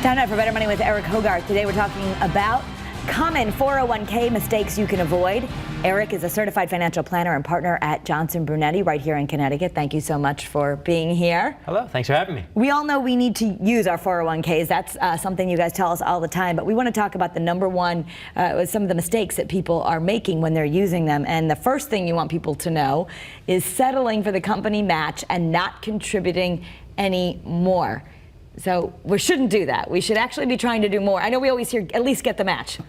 Time now for Better Money with Eric Hogarth. Today we're talking about common 401k mistakes you can avoid. Eric is a certified financial planner and partner at Johnson Brunetti right here in Connecticut. Thank you so much for being here. Hello, thanks for having me. We all know we need to use our 401ks. That's something you guys tell us all the time, but we want to talk about the number one, some of the mistakes that people are making when they're using them. And the first thing you want people to know is settling for the company match and not contributing any more. So we shouldn't do that. We should actually be trying to do more. I know we always hear at least get the match.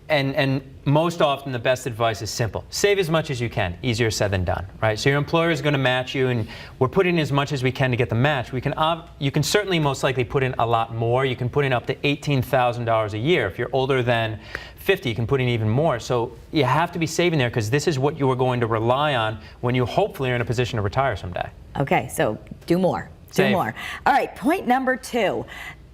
And most often the best advice is simple. Save as much as you can. Easier said than done, right? So your employer is going to match you, and we're putting in as much as we can to get the match. You can certainly most likely put in a lot more. You can put in up to $18,000 a year. If you're older than 50, you can put in even more. So you have to be saving there because this is what you are going to rely on when you hopefully are in a position to retire someday. Okay, so do more. Do more. All right, point number 2,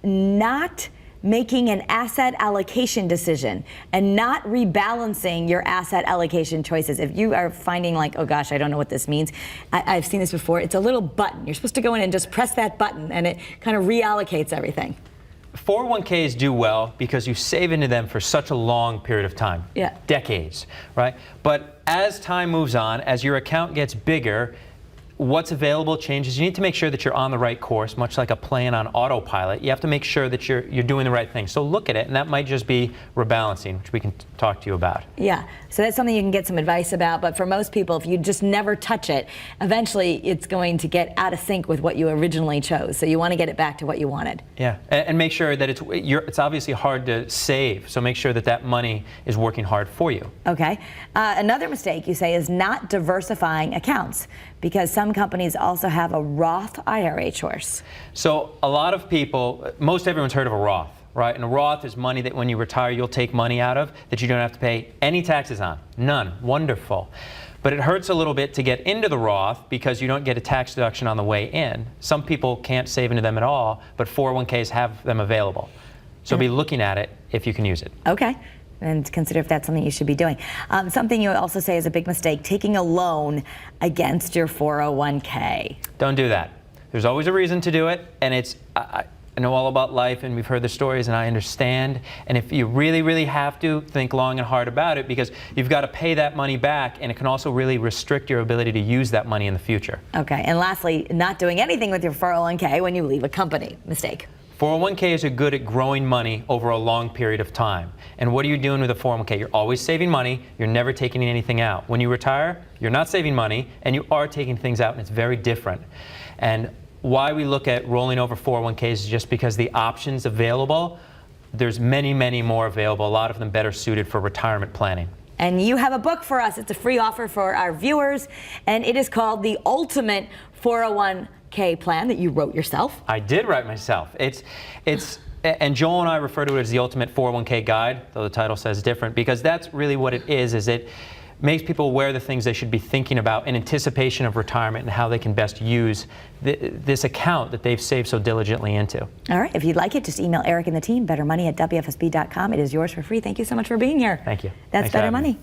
not making an asset allocation decision and not rebalancing your asset allocation choices. If you are finding like, oh gosh, I don't know what this means, I've seen this before. It's a little button. You're supposed to go in and just press that button and it kind of reallocates everything. 401ks do well because you save into them for such a long period of time, decades, right? But as time moves on, as your account gets bigger, what's available changes. You need to make sure that you're on the right course, much like a plane on autopilot. You have to make sure that you're doing the right thing. So look at it, and that might just be rebalancing, which we can talk to you about. Yeah, so that's something you can get some advice about, but for most people, if you just never touch it, eventually it's going to get out of sync with what you originally chose. So you want to get it back to what you wanted. Yeah, and make sure that it's obviously hard to save, so make sure that that money is working hard for you. Okay. Another mistake you say is not diversifying accounts, because some companies also have a Roth IRA choice. So a lot of people, most everyone's heard of a Roth, right? And a Roth is money that when you retire, you'll take money out of that you don't have to pay any taxes on. None. Wonderful. But it hurts a little bit to get into the Roth because you don't get a tax deduction on the way in. Some people can't save into them at all, but 401ks have them available. So be looking at it if you can use it. Okay. And consider if that's something you should be doing. Something you also say is a big mistake, taking a loan against your 401k. Don't do that. There's always a reason to do it, and I know all about life, and we've heard the stories, and I understand. And if you really, really have to, think long and hard about it, because you've got to pay that money back, and it can also really restrict your ability to use that money in the future. Okay, and lastly, not doing anything with your 401k when you leave a company. Mistake. 401ks are good at growing money over a long period of time. And what are you doing with a 401k? You're always saving money. You're never taking anything out. When you retire, you're not saving money, and you are taking things out, and it's very different. And why we look at rolling over 401ks is just because the options available, there's many, many more available, a lot of them better suited for retirement planning. And you have a book for us. It's a free offer for our viewers, and it is called The Ultimate 401k Plan that you wrote yourself. I did write myself. And Joel and I refer to it as the Ultimate 401k Guide, though the title says different, because that's really what it is it makes people aware of the things they should be thinking about in anticipation of retirement and how they can best use this account that they've saved so diligently into. All right, if you'd like it, just email Eric and the team, bettermoney@wfsb.com. It is yours for free. Thank you so much for being here. Thank you. That's Better Money.